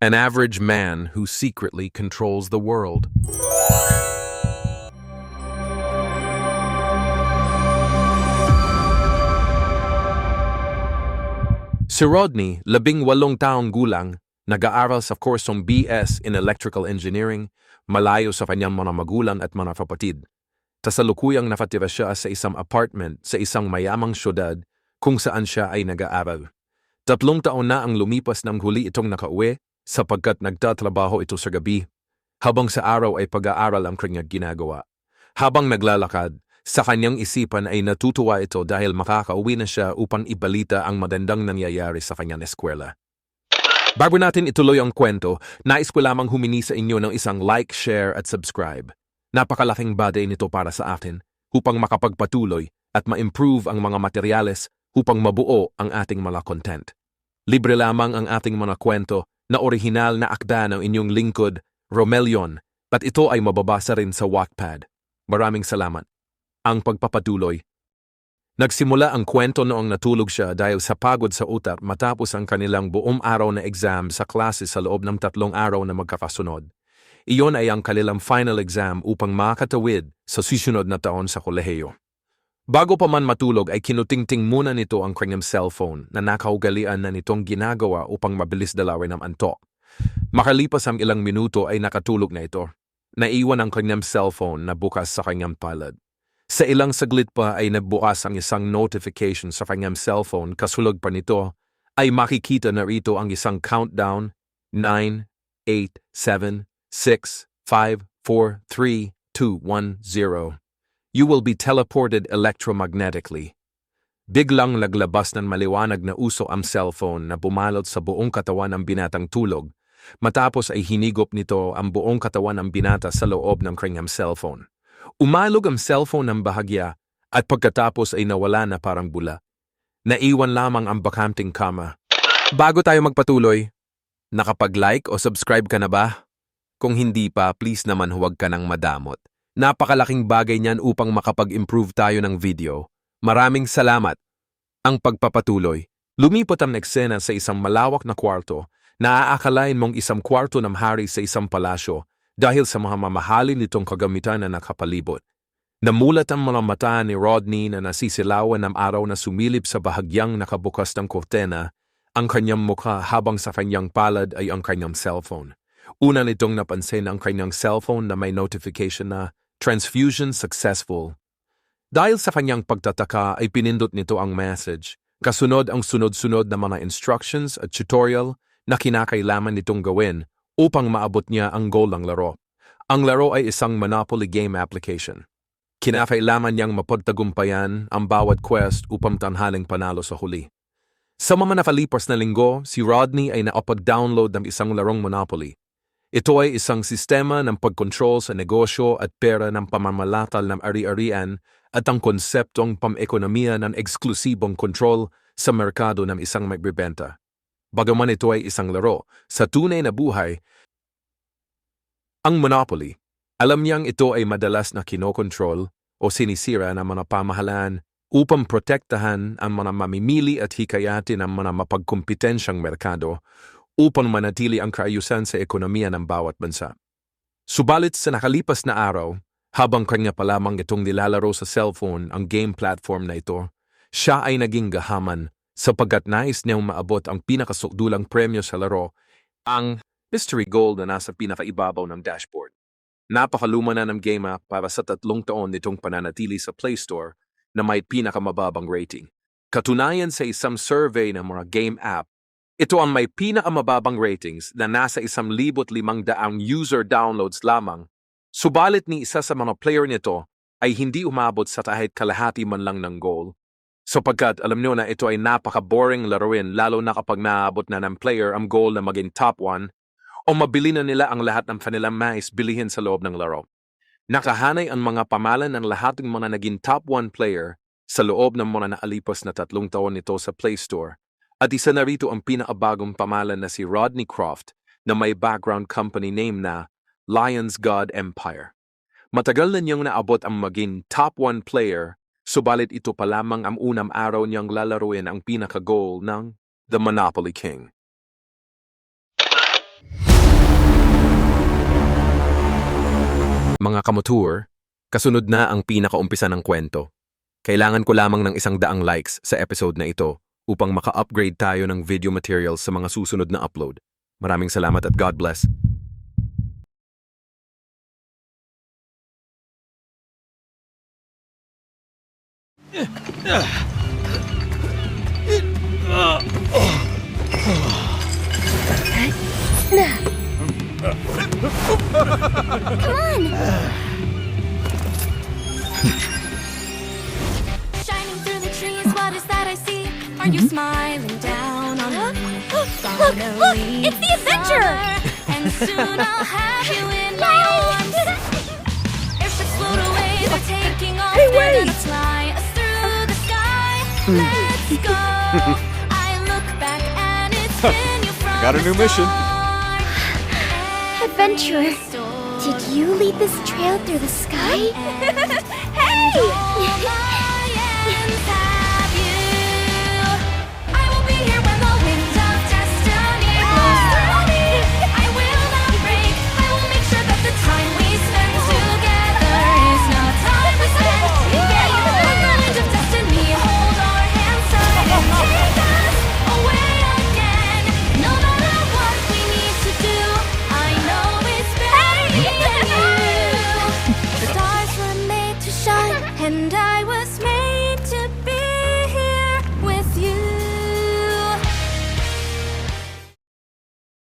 An average man who secretly controls the world. Si Rodney, 18 taong gulang, nag-aaral sa kursong BS in Electrical Engineering, malayo sa kanyang mga magulang at mga kapatid. Kasalukuyang nakatira siya sa isang apartment sa isang mayamang syudad kung saan siya ay nag-aaral. 3 taon na ang lumipas nang huli itong nakauwi sapagkat nagtatrabaho ito sa gabi, habang sa araw ay pag-aaral ang kanyang ginagawa. Habang naglalakad, sa kanyang isipan ay natutuwa ito dahil makakauwi na siya upang ibalita ang magandang nangyayari sa kanyang eskwela. Bago natin ituloy ang kwento, nais ko lamang humingi sa inyo ng isang like, share at subscribe. Napakalaking bagay nito para sa atin upang makapagpatuloy at ma-improve ang mga materyales upang mabuo ang ating mga content. Libre lamang ang ating mga kwento na orihinal na akda ng inyong lingkod, Romelion, at ito ay mababasa rin sa Wattpad. Maraming salamat. Ang pagpapatuloy. Nagsimula ang kwento noong natulog siya dahil sa pagod sa utak matapos ang kanilang buong araw na exam sa klase sa loob ng 3 araw na magkakasunod. Iyon ay ang kanilang final exam upang makatawid sa susunod na taon sa kolehiyo. Bago pa man matulog ay kinutingting muna nito ang kanyang cellphone na nakaugalian na nitong ginagawa upang mabilis dalawin ang antok. Makalipas ang ilang minuto ay nakatulog na ito. Naiwan ang kanyang cellphone na bukas sa kanyang palad. Sa ilang saglit pa ay nagbukas ang isang notification sa kanyang cellphone, kasulog pa nito ay makikita na rito ang isang countdown, 9, 8, 7, 6, 5, 4, 3, 2, 1, 0. You will be teleported electromagnetically. Biglang naglabas ng maliwanag na uso ang cellphone na bumalot sa buong katawan ng binatang tulog, matapos ay hinigop nito ang buong katawan ng binata sa loob ng kanyang cellphone. Umalog ang cellphone ng bahagya at pagkatapos ay nawala na parang bula. Naiwan lamang ang bakanting kama. Bago tayo magpatuloy, nakapag-like o subscribe ka na ba? Kung hindi pa, please naman huwag ka nang madamot. Napakalaking bagay niyan upang makapag-improve tayo ng video. Maraming salamat. Ang pagpapatuloy. Lumipot ang eksena sa isang malawak na kwarto na aakalain mong isang kwarto ng hari sa isang palasyo dahil sa mga mamahalin nitong kagamitan na nakapalibot. Namulat ang mga mata ni Rodney na nasisilawan ng araw na sumilip sa bahagyang nakabukas ng kortena, ang kanyang mukha habang sa kanyang palad ay ang kanyang cellphone. Una nitong napansin ang kanyang cellphone na may notification na transfusion successful. Dahil sa kanyang pagtataka ay pinindot nito ang message, kasunod ang sunod-sunod na mga instructions at tutorial na kinakailangan nitong gawin upang maabot niya ang goal ng laro. Ang laro ay isang Monopoly game application. Kinakailangan niyang mapagtagumpayan ang bawat quest upang tanhaling panalo sa huli. Sa mga nakalipas na linggo, si Rodney ay nakapag-download ng isang larong Monopoly. Ito ay isang sistema ng pagkontrol sa negosyo at pera ng pamamalatal ng ari-arian at ang konseptong pam-ekonomiya ng eksklusibong kontrol sa merkado ng isang magbebenta. Bagaman ito ay isang laro, sa tunay na buhay, ang Monopoly, alam niyang ito ay madalas na kinokontrol o sinisira ng mga pamahalaan upang protektahan ang mga mamimili at hikayatin ang mga mapagkompetensyang merkado upang manatili ang kaayusan sa ekonomiya ng bawat bansa. Subalit sa nakalipas na araw, habang kanya pa lamang itong nilalaro sa cellphone ang game platform na ito, siya ay naging gahaman sapagkat nais niyang maabot ang pinakasukdulang premyo sa laro, ang Mystery Gold na nasa pinakaibabaw ng dashboard. Napakaluma na ng game app para sa 3 taon nitong pananatili sa Play Store na may pinakamababang rating. Katunayan sa isang survey ng mga game app, ito ang may pinakamababang ratings na nasa 1,500 user downloads lamang, subalit ni isa sa mga player nito ay hindi umabot sa kahit kalahati man lang ng goal. Sapagkat alam nyo na ito ay napaka-boring laruin lalo na kapag naabot na ng player ang goal na maging top 1 o mabili na nila ang lahat ng kanilang mais bilihin sa loob ng laro. Nakahanay ang mga pamalan ng lahat ng mga naging top 1 player sa loob ng mga naalipas na 3 taon nito sa Play Store. At isa na rito ang pinakabagong pamalan na si Rodney Croft na may background company name na Lions God Empire. Matagal na niyang naabot ang maging top 1 player, subalit ito pa lamang ang unang araw niyang lalaruin ang pinaka-goal ng The Monopoly King. Mga kamotur, kasunod na ang pinakaumpisa ng kwento. Kailangan ko lamang ng 100 likes sa episode na ito upang maka-upgrade tayo ng video materials sa mga susunod na upload. Maraming salamat at God bless. Shining through the trees, what is that I see? Are you smiling down on me? Look, it's the adventure! And soon I'll have you in my arms. Airships float away, they're taking off. Hey, They're wait! gonna fly us through the sky. Let's go. I look back and it's been you from Got a new the mission. start. Adventurer, Every story did you lead this trail through the sky? and all my